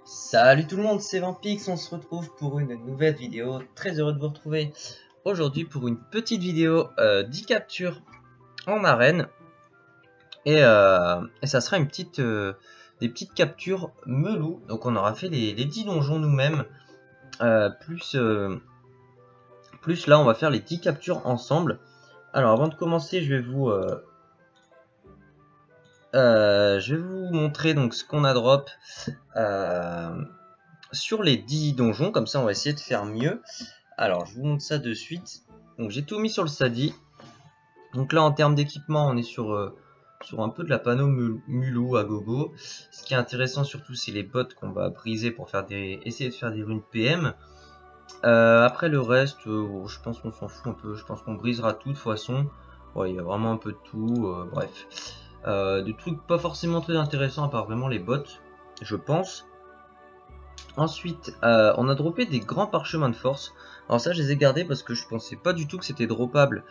Salut tout le monde, c'est Vampix, on se retrouve pour une nouvelle vidéo. Très heureux de vous retrouver aujourd'hui pour une petite vidéo 10 captures en arène. Et ça sera une petite, des petites captures melou. Donc on aura fait les 10 donjons nous-mêmes. Plus là on va faire les 10 captures ensemble. Alors avant de commencer je vais vous montrer donc ce qu'on a drop sur les 10 donjons. Comme ça on va essayer de faire mieux. Alors, je vous montre ça de suite. Donc, j'ai tout mis sur le Sadi. Donc là, en termes d'équipement, on est sur un peu de la panneau mulou à gogo. Ce qui est intéressant surtout, c'est les bots qu'on va briser pour essayer de faire des runes PM. Après le reste, je pense qu'on s'en fout un peu. Je pense qu'on brisera tout de toute façon. Ouais, il y a vraiment un peu de tout. Bref. Des trucs pas forcément très intéressants à part vraiment les bots, je pense. Ensuite, on a droppé des grands parchemins de force. Alors ça, je les ai gardés parce que je pensais pas du tout que c'était droppable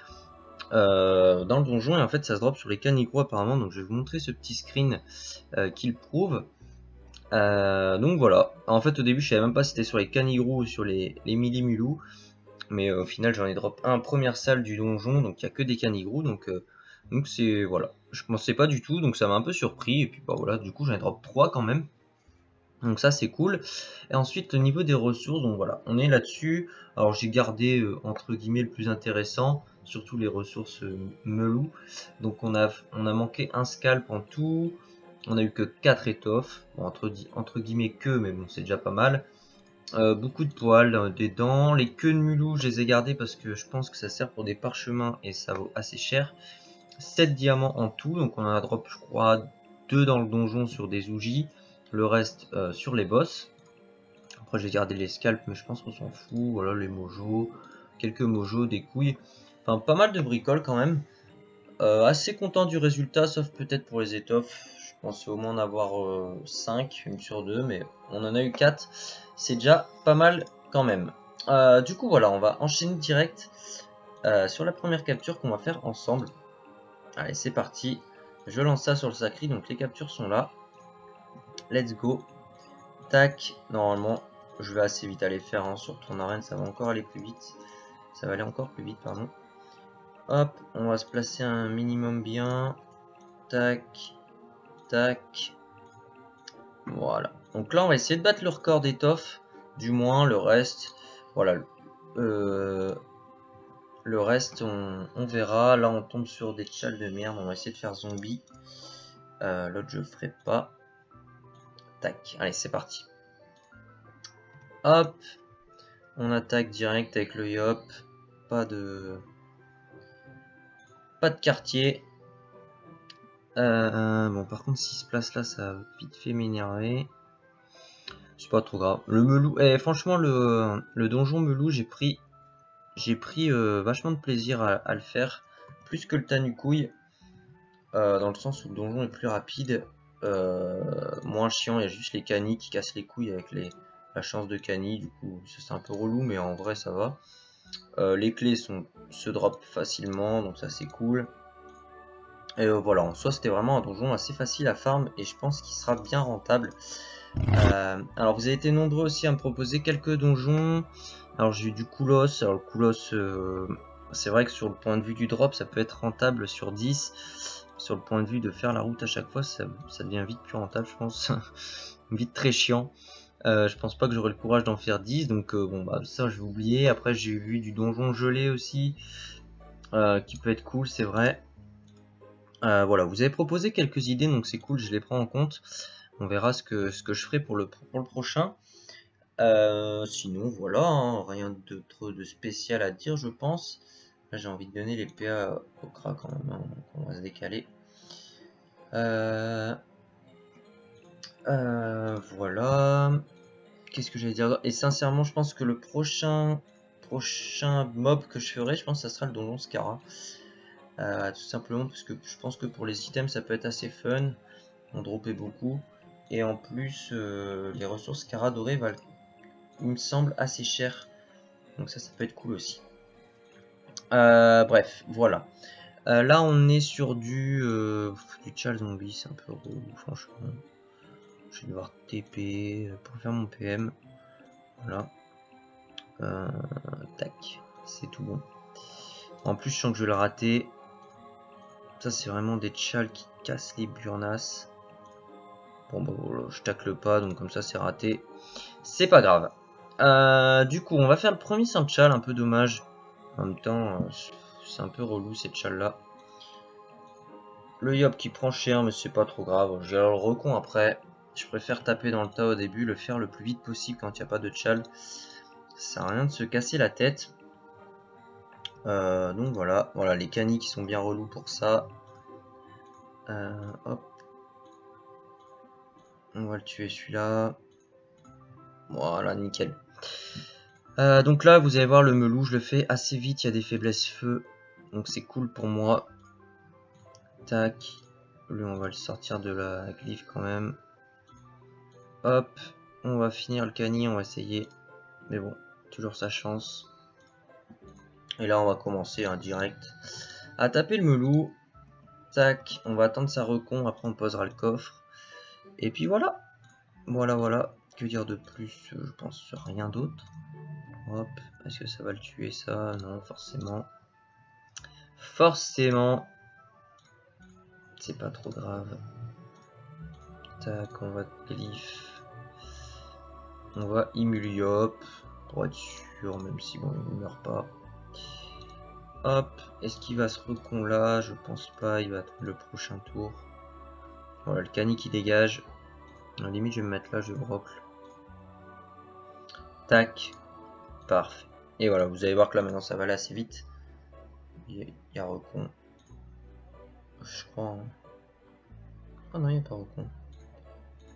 dans le donjon. Et en fait, ça se drop sur les canigros apparemment. Donc je vais vous montrer ce petit screen qui le prouve. Donc voilà. En fait, au début, je savais même pas si c'était sur les canigros ou sur les millimulous. Mais au final, j'en ai drop un première salle du donjon. Donc il n'y a que des canigros. Donc c'est voilà. Je pensais pas du tout. Donc ça m'a un peu surpris. Et puis bah voilà, du coup, j'en ai drop 3 quand même. Donc ça c'est cool. Et ensuite au niveau des ressources, donc voilà, on est là-dessus. Alors j'ai gardé entre guillemets le plus intéressant, surtout les ressources melou. Donc on a manqué un scalp en tout. On a eu que 4 étoffes. Bon, entre guillemets que, mais bon c'est déjà pas mal. Beaucoup de poils, des dents. Les queues de mulou, je les ai gardées parce que je pense que ça sert pour des parchemins et ça vaut assez cher. 7 diamants en tout, donc on en a drop je crois 2 dans le donjon sur des oujis. Le reste sur les boss. Après j'ai gardé les scalps mais je pense qu'on s'en fout. Voilà les mojos, quelques mojos, des couilles. Enfin pas mal de bricoles quand même. Assez content du résultat sauf peut-être pour les étoffes. Je pensais au moins en avoir 5, une sur 2 mais on en a eu 4. C'est déjà pas mal quand même. Du coup voilà on va enchaîner direct sur la première capture qu'on va faire ensemble. Allez c'est parti. Je lance ça sur le sacri donc les captures sont là. Let's go. Tac, normalement, je vais assez vite aller faire hein, sur ton arène, ça va encore aller plus vite. Ça va aller encore plus vite, pardon. Hop, on va se placer un minimum bien. Tac, tac. Voilà. Donc là, on va essayer de battre le record d'étoffe. Du moins, le reste, voilà. Le reste, on verra. Là, on tombe sur des tchals de merde. On va essayer de faire zombie. L'autre, je ferai pas. Tac, allez, c'est parti. Hop, on attaque direct avec le yop. Pas de quartier. Bon, par contre, s'il se place là, ça va vite fait m'énerver. C'est pas trop grave. Le melou, franchement, le donjon melou, j'ai pris vachement de plaisir à le faire. Plus que le Tanukouille. Dans le sens où le donjon est plus rapide. Moins chiant, il y a juste les canis qui cassent les couilles avec la chance de canis. Du coup, ça c'est un peu relou, mais en vrai, ça va. Les clés se drop facilement, donc ça c'est cool. Et voilà, en soi c'était vraiment un donjon assez facile à farm et je pense qu'il sera bien rentable. Alors vous avez été nombreux aussi à me proposer quelques donjons. Alors j'ai eu du Koulos. Alors le Koulos, c'est vrai que sur le point de vue du drop ça peut être rentable sur 10. Sur le point de vue de faire la route à chaque fois ça devient vite plus rentable je pense. Vite très chiant. Je pense pas que j'aurai le courage d'en faire 10. Donc bon bah ça je vais oublier. Après j'ai vu du donjon gelé aussi. Qui peut être cool c'est vrai. Voilà, vous avez proposé quelques idées, donc c'est cool, je les prends en compte. On verra ce que je ferai pour le prochain. Sinon, voilà, hein, rien de trop de spécial à dire, je pense. Là, j'ai envie de donner les PA au crack quand même, hein, donc on va se décaler. Voilà. Qu'est-ce que j'allais dire? Et sincèrement, je pense que le prochain mob que je ferai, je pense que ça sera le donjon Scara. Tout simplement parce que je pense que pour les items ça peut être assez fun, on dropait beaucoup et en plus les ressources Cara dorées valent il me semble assez cher, donc ça peut être cool aussi. Bref voilà, là on est sur du Chal Zombie, c'est un peu relou franchement, Je vais devoir TP pour faire mon PM. Voilà. Tac, c'est tout bon. En plus, je sens que je vais le rater. Ça, c'est vraiment des tchals qui cassent les burnasses. Bon, bah voilà, je tacle pas, donc comme ça, c'est raté. C'est pas grave. Du coup, on va faire le premier sans tchal, un peu dommage. En même temps, c'est un peu relou ces tchals là. Le yop qui prend cher, mais c'est pas trop grave. J'ai le recon après. Je préfère taper dans le tas au début, le faire le plus vite possible quand il n'y a pas de tchal. Ça sert à rien de se casser la tête. Donc voilà, les canis qui sont bien relous pour ça. Hop. On va le tuer celui-là. Voilà, nickel. Donc là, vous allez voir le melou, je le fais assez vite, il y a des faiblesses feu. Donc c'est cool pour moi. Tac. Lui, on va le sortir de la glyphe quand même. Hop. On va finir le cani, on va essayer. Mais bon, toujours sa chance. Et là, on va commencer direct à taper le melou. Tac. On va attendre sa recon, après on posera le coffre. Et puis voilà. Voilà. Que dire de plus? Je pense rien d'autre. Hop. Est-ce que ça va le tuer ça? Non, forcément. Forcément. C'est pas trop grave. Tac, on va glyph. On va Imuliop. Pour être sûr, même si bon, il ne meurt pas. Hop. Est-ce qu'il va se recon là? Je pense pas. Il va attendre le prochain tour. Voilà, le cani qui dégage. À la limite, je vais me mettre là, je brocle. Tac. Parfait. Et voilà, vous allez voir que là maintenant ça va aller assez vite. Il y a recon. Je crois. Hein. Oh non, il n'y a pas recon.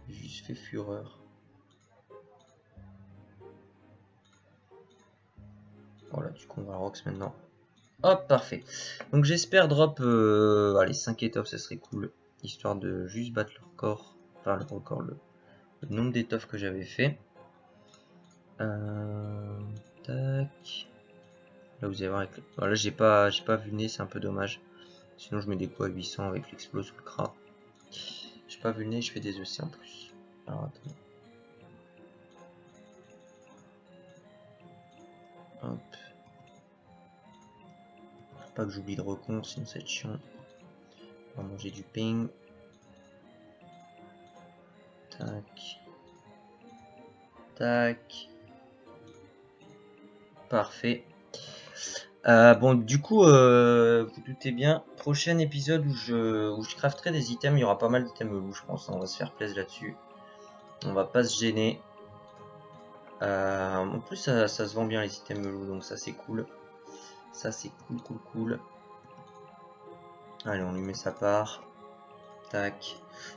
J'ai juste fait fureur. Voilà, du coup on va rox maintenant. Hop, parfait. Donc j'espère drop allez, 5 étoffes, ça serait cool. Histoire de juste battre le record. Enfin le record, le nombre d'étoffes que j'avais fait. Tac. Là vous allez voir avec le... Voilà, j'ai pas vu le nez, c'est un peu dommage. Sinon je mets des coups à 800 avec l'explos ou le cra. J'ai pas vu le nez, je fais des EC en plus. Alors attends. Hop. Faut pas que j'oublie de recon, sinon c'est chiant. On va manger du ping. Tac. Tac. Parfait. Bon, du coup, vous doutez bien, prochain épisode où je crafterai des items, il y aura pas mal d'items loups, je pense. On va se faire plaisir là-dessus. On va pas se gêner. En plus, ça se vend bien les items loups, donc ça c'est cool. Ça c'est cool. Allez, on lui met sa part. Tac.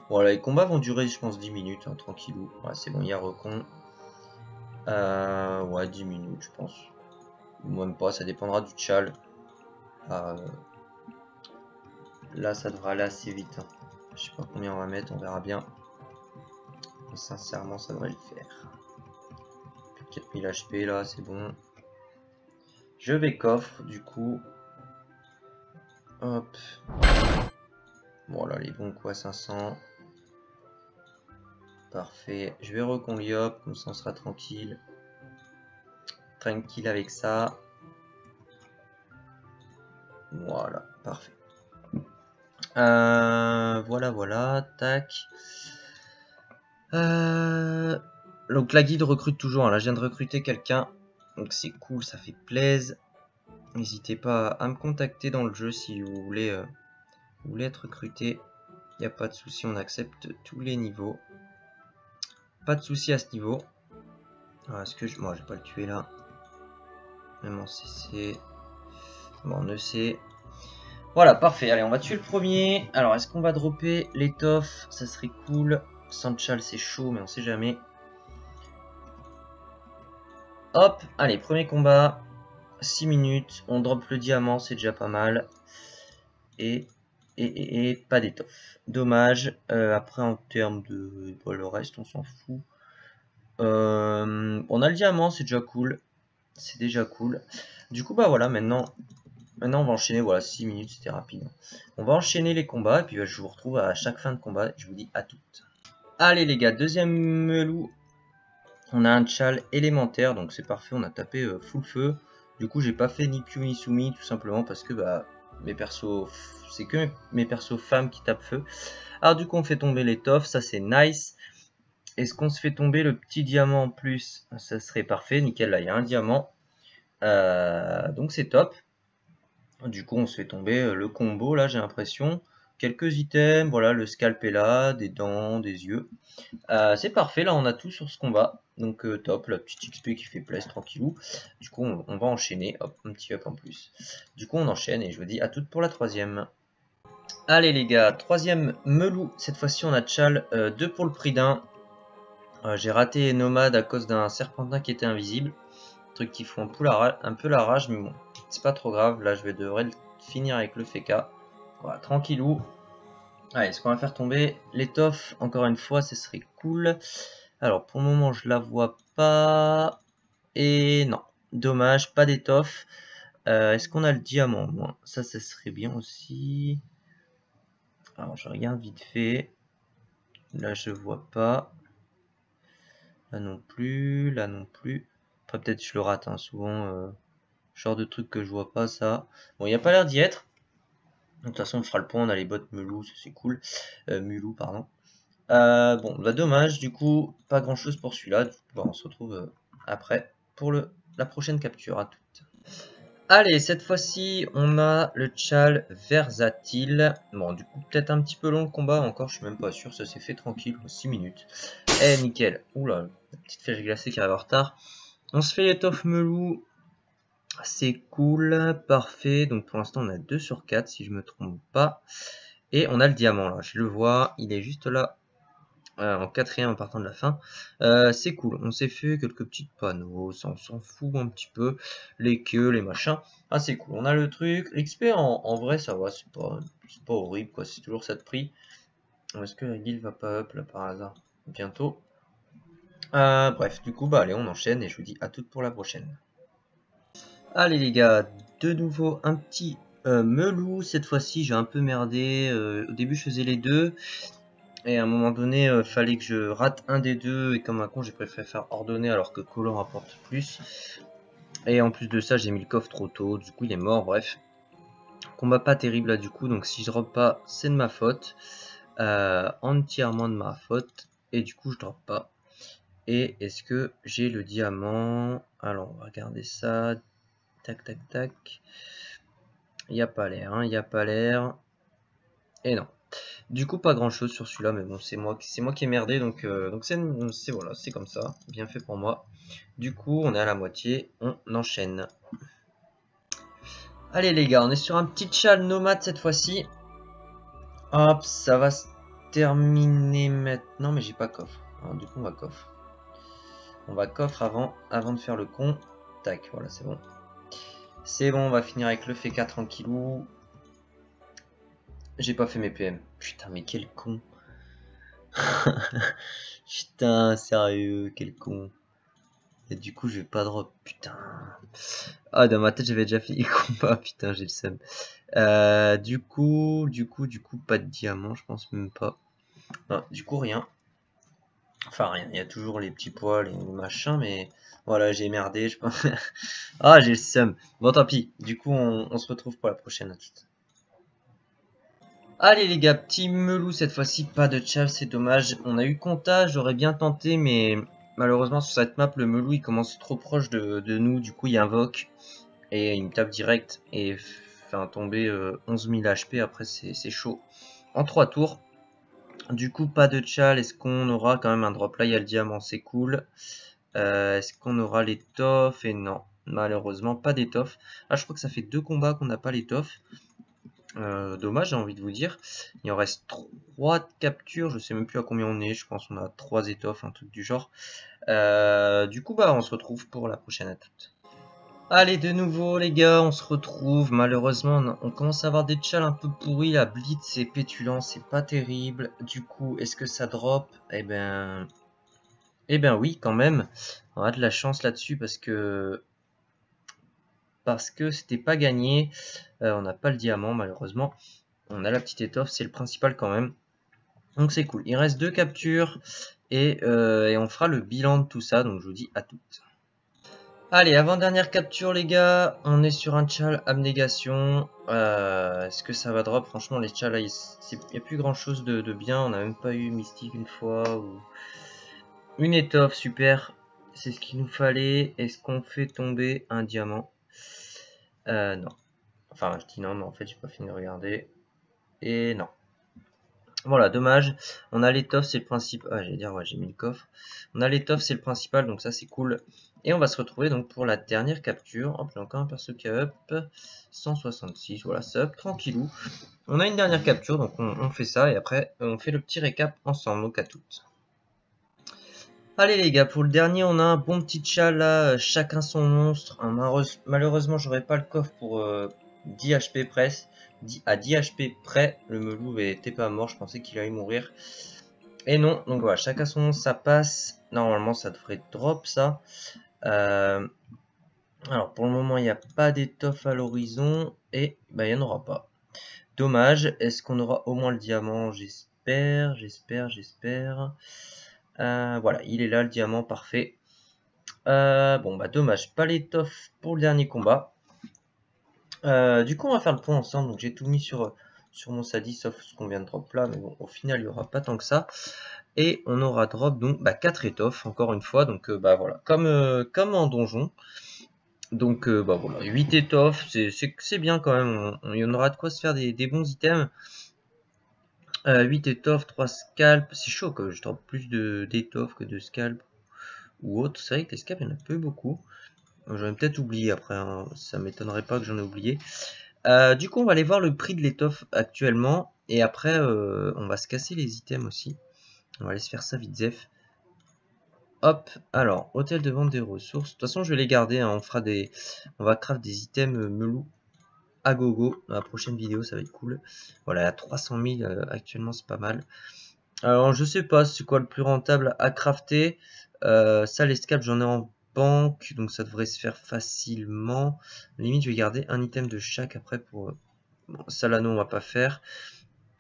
Bon, là, les combats vont durer, je pense, 10 minutes, hein, tranquillou. Ouais, c'est bon, il y a recon. Ouais, 10 minutes, je pense. Ou même pas, ça dépendra du tchal. Là, ça devrait aller assez vite. Hein. Je sais pas combien on va mettre, on verra bien. Mais sincèrement, ça devrait le faire. 4000 HP, là, c'est bon. Je vais coffre, du coup. Hop. Voilà, les bons quoi, 500. Parfait. Je vais recon Liop, comme ça on sera tranquille. Tranquille avec ça. Voilà, parfait. Voilà, tac. Donc la guilde recrute toujours, hein. Là je viens de recruter quelqu'un. Donc c'est cool, ça fait plaisir. N'hésitez pas à me contacter dans le jeu si vous voulez être recruté. Il n'y a pas de souci, on accepte tous les niveaux. Pas de souci à ce niveau. Est-ce que moi je vais pas le tuer là. Même en CC. Bon, en EC. Voilà, parfait. Allez, on va tuer le premier. Alors, est-ce qu'on va dropper l'étoffe? Ça serait cool. Sanchal, c'est chaud, mais on sait jamais. Hop, allez, premier combat. 6 minutes. On drop le diamant, c'est déjà pas mal. Et pas d'étoffe. Dommage. Après, en termes de... Bon, le reste, on s'en fout. On a le diamant, c'est déjà cool. C'est déjà cool. Du coup, bah voilà, maintenant on va enchaîner. Voilà, 6 minutes, c'était rapide. On va enchaîner les combats. Et puis, je vous retrouve à chaque fin de combat. Je vous dis à toutes. Allez les gars, deuxième melou. On a un Chal élémentaire, donc c'est parfait, on a tapé full feu. Du coup j'ai pas fait ni Piu ni Sumi, tout simplement parce que bah mes persos, c'est que mes persos femmes qui tapent feu. Alors du coup on fait tomber l'étoffe, ça c'est nice. Est-ce qu'on se fait tomber le petit diamant en plus? Ça serait parfait, nickel, là il y a un diamant. Donc c'est top. Du coup on se fait tomber le combo là j'ai l'impression. Quelques items, voilà, le scalp est là, des dents, des yeux. C'est parfait, là on a tout sur ce combat. Donc top, la petite XP qui fait plaisir, tranquillou. Du coup on va enchaîner, hop, un petit up en plus. Du coup on enchaîne et je vous dis à toutes pour la troisième. Allez les gars, troisième melou, cette fois-ci on a Chal, 2 pour le prix d'un. J'ai raté Nomade à cause d'un serpentin qui était invisible. Truc qui fout un peu la rage, mais bon, c'est pas trop grave. Là je devrais finir avec le FK. Voilà, tranquillou. Allez, ce qu'on va faire tomber l'étoffe, encore une fois, ce serait cool. Alors, pour le moment, je la vois pas. Et non, dommage, pas d'étoffe. Est-ce qu'on a le diamant? Moi, ça serait bien aussi. Alors, je regarde vite fait. Là, je vois pas. Là non plus, là non plus. Après, peut-être je le rate, hein. Souvent, genre de truc que je vois pas, ça. Bon, il n'y a pas l'air d'y être. De toute façon, on fera le point, on a les bottes Melou, ça c'est cool. Mulou, pardon. Bon, bah dommage, du coup, pas grand chose pour celui-là. Bon, on se retrouve après pour la prochaine capture. À toutes. Allez, cette fois-ci, on a le Chal versatile. Bon, du coup, peut-être un petit peu long le combat. Encore, je suis même pas sûr. Ça s'est fait tranquille, 6 minutes. Eh, nickel. Oula, la petite flèche glacée qui arrive en retard. On se fait l'étoffe melou. C'est cool, parfait. Donc pour l'instant, on a 2 sur 4, si je me trompe pas. Et on a le diamant, là. Je le vois, il est juste là. En quatrième en partant de la fin. C'est cool, on s'est fait quelques petits panneaux, ça on s'en fout un petit peu, les queues, les machins. Ah c'est cool, on a le truc, l'XP en vrai ça va, c'est pas horrible quoi, c'est toujours ça de prix. Est-ce que la guilde va pas up là par hasard bientôt? Bref, du coup bah allez on enchaîne et je vous dis à toutes pour la prochaine. Allez les gars, de nouveau un petit melou, cette fois-ci j'ai un peu merdé, au début je faisais les deux. Et à un moment donné, fallait que je rate un des deux, et comme un con, j'ai préféré faire ordonner alors que colon rapporte plus. Et en plus de ça, j'ai mis le coffre trop tôt, du coup il est mort, bref. Combat pas terrible là du coup, donc si je drop pas, c'est de ma faute. Entièrement de ma faute, et du coup je drop pas. Et est-ce que j'ai le diamant? Alors on va regarder ça, tac tac tac. Il n'y a pas l'air, hein, il n'y a pas l'air. Et non. Du coup, pas grand chose sur celui-là, mais bon, c'est moi qui ai merdé, donc c'est voilà, c'est comme ça, bien fait pour moi. Du coup, on est à la moitié, on enchaîne. Allez les gars, on est sur un petit chal nomade cette fois-ci. Hop, ça va se terminer maintenant, mais j'ai pas coffre. Alors, du coup, on va coffre. On va coffre avant de faire le con. Tac, voilà, c'est bon. C'est bon, on va finir avec le FK tranquillou. J'ai pas fait mes PM. Putain, mais quel con. Putain, sérieux, quel con. Et du coup, je vais pas drop, putain. Ah, dans ma tête, j'avais déjà fait les combats, putain, j'ai le seum. Du coup, pas de diamant, je pense même pas. Non, du coup, rien. Enfin, rien, il y a toujours les petits poils et les machins, mais voilà, j'ai merdé, je pense. Ah, j'ai le seum. Bon, tant pis. Du coup, on se retrouve pour la prochaine. Allez les gars, petit melou cette fois-ci, pas de chal, c'est dommage. On a eu comptage, j'aurais bien tenté, mais malheureusement sur cette map, le melou il commence trop proche de nous, du coup il invoque et il me tape direct et fait tomber 11 000 HP, après c'est chaud. En 3 tours, du coup pas de chal, est-ce qu'on aura quand même un drop là, il y a le diamant, c'est cool. Est-ce qu'on aura l'étoffe? Et non, malheureusement pas d'étoffe. Ah je crois que ça fait 2 combats qu'on n'a pas l'étoffe. Dommage, j'ai envie de vous dire. Il en reste 3 captures, je sais même plus à combien on est, je pense qu'on a 3 étoffes, un truc du genre. Du coup, bah, on se retrouve pour la prochaine à toutes. Allez, de nouveau, les gars, on se retrouve. Malheureusement, on commence à avoir des chals un peu pourris. La blitz et pétulant, c'est pas terrible. Du coup, est-ce que ça drop? Eh ben oui, quand même. On a de la chance là-dessus parce que c'était pas gagné. On n'a pas le diamant malheureusement. On a la petite étoffe, c'est le principal quand même. Donc c'est cool. Il reste 2 captures et on fera le bilan de tout ça. Donc je vous dis à toutes. Allez, avant-dernière capture les gars, on est sur un tchal abnégation. Est-ce que ça va drop? Franchement les tchals là, il n'y a plus grand chose de bien. On n'a même pas eu mystique une fois. Ou... Une étoffe, super. C'est ce qu'il nous fallait. Est-ce qu'on fait tomber un diamant? Non. Enfin je dis non mais en fait j'ai pas fini de regarder. Et non. Voilà, dommage. On a l'étoffe, c'est le principe. Ah, j'allais dire, ouais, j'ai mis le coffre. On a l'étoffe, c'est le principal, donc ça, c'est cool. Et on va se retrouver donc pour la dernière capture. Hop, j'ai encore un perso qui a up. 166, voilà, ça up, tranquillou. On a une dernière capture, donc on fait ça. Et après, on fait le petit récap ensemble, donc à toutes. Allez les gars, pour le dernier, on a un bon petit chat là. Chacun son monstre. Malheureusement, j'aurais pas le coffre pour 10 HP presse. À 10 HP près, le Melou était pas mort, je pensais qu'il allait mourir. Et non, donc voilà, chacun son nom, ça passe. Normalement, ça devrait drop ça. Alors pour le moment, il n'y a pas d'étoffe à l'horizon et bah, il n'y en aura pas. Dommage, est-ce qu'on aura au moins le diamant? J'espère. Voilà, il est là le diamant, parfait. Bon bah dommage, pas l'étoffe pour le dernier combat. Du coup, on va faire le point ensemble. Donc, j'ai tout mis sur mon Sadi, sauf ce qu'on vient de drop là. Mais bon, au final, il n'y aura pas tant que ça. Et on aura drop donc 4 étoffes, encore une fois. Donc, bah voilà, comme en donjon. Donc, bah voilà, 8 étoffes, c'est bien quand même. Il y en aura de quoi se faire des bons items. 8 étoffes, 3 scalps. C'est chaud que je drop plus d'étoffes que de scalps ou autre. C'est vrai que les scalps, il n'y en a peu beaucoup. J'en ai peut-être oublié après, hein. Ça m'étonnerait pas que j'en ai oublié. Du coup, on va aller voir le prix de l'étoffe actuellement. Et après, on va se casser les items aussi. On va aller se faire ça vite zef. Hop, alors, hôtel de vente des ressources. De toute façon, je vais les garder, hein. On va craft des items melou à gogo. Dans la prochaine vidéo, ça va être cool. Voilà, à 300 000 actuellement, c'est pas mal. Alors, je sais pas c'est quoi le plus rentable à crafter. Ça, les scalps, j'en ai en banque. Donc, ça devrait se faire facilement. Limite, je vais garder un item de chaque après pour... Bon, ça, là, non, on va pas faire.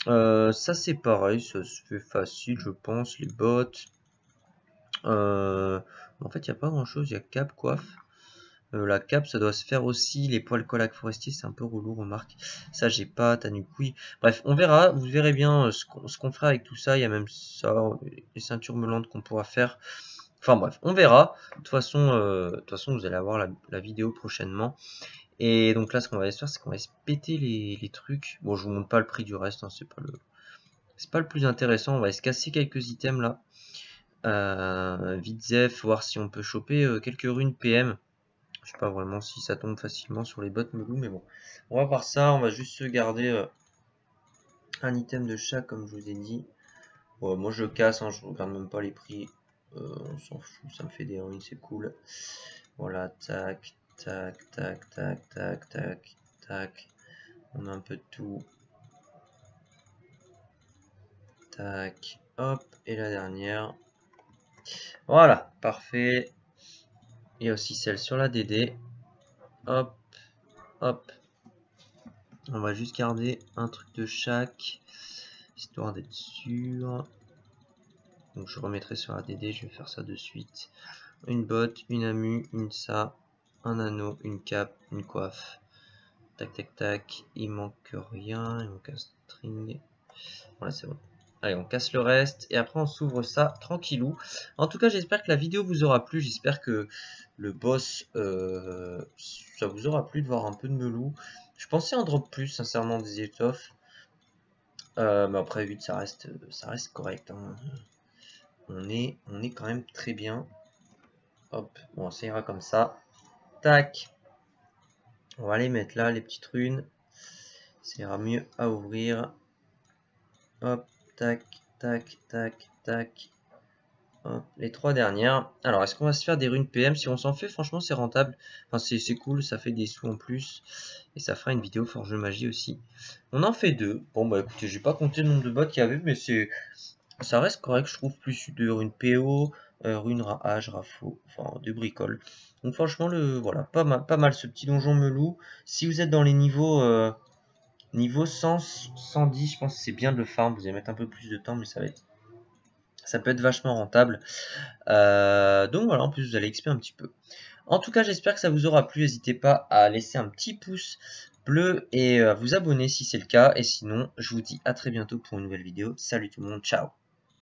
Ça, c'est pareil. Ça se fait facile, je pense. Les bottes. En fait, il n'y a pas grand chose. Il y a cap, coiffe. La cape, ça doit se faire aussi. Les poils collac forestiers, c'est un peu relou, remarque. Ça, j'ai pas. Tanuki. Bref, on verra. Vous verrez bien ce qu'on fera avec tout ça. Il y a même ça, les ceintures meulantes qu'on pourra faire. Enfin bref, on verra. De toute façon, vous allez avoir la vidéo prochainement. Et donc là, ce qu'on va se faire, c'est qu'on va se péter les trucs. Bon, je vous montre pas le prix du reste. Hein, c'est pas le plus intéressant. On va se casser quelques items là. Vite zef, voir si on peut choper quelques runes PM. Je sais pas vraiment si ça tombe facilement sur les bottes melou, mais bon. On va voir ça, on va juste se garder un item de chaque, comme je vous ai dit. Bon, moi je casse, hein, je regarde même pas les prix. On s'en fout, ça me fait des runes, c'est cool. Voilà, tac, tac, tac, tac, tac, tac, tac. On a un peu de tout. Tac, hop, et la dernière. Voilà, parfait. Il y a aussi celle sur la DD. Hop, hop. On va juste garder un truc de chaque, histoire d'être sûr. Donc je remettrai sur la DD, je vais faire ça de suite. Une botte, une amu, une ça, un anneau, une cape, une coiffe. Tac tac tac, il manque rien, il manque un string. Voilà, c'est bon. Allez, on casse le reste et après on s'ouvre ça tranquillou. En tout cas, j'espère que la vidéo vous aura plu. J'espère que le boss, ça vous aura plu de voir un peu de melou. Je pensais en drop plus, sincèrement, des étoffes. Mais après 8, ça reste correct. Hein. On est quand même très bien. Hop, bon, ça ira comme ça. Tac. On va les mettre là, les petites runes. Ça ira mieux à ouvrir. Hop, tac, tac, tac, tac. Hop, les 3 dernières. Alors, est-ce qu'on va se faire des runes PM? Si on s'en fait, franchement, c'est rentable. Enfin, c'est cool, ça fait des sous en plus. Et ça fera une vidéo forge magie aussi. On en fait 2. Bon, bah écoutez, j'ai pas compté le nombre de bots qu'il y avait, mais ça reste correct, je trouve. Plus de runes PO, runes Rage, Rafo, enfin, de bricole. Donc, franchement, voilà, pas mal ce petit donjon melou. Si vous êtes dans les niveaux Niveau 100, 110, je pense que c'est bien de le farm. Vous allez mettre un peu plus de temps, mais ça peut être vachement rentable. Donc voilà, en plus vous allez XP un petit peu. En tout cas, j'espère que ça vous aura plu. N'hésitez pas à laisser un petit pouce bleu et à vous abonner si c'est le cas. Et sinon, je vous dis à très bientôt pour une nouvelle vidéo. Salut tout le monde, ciao!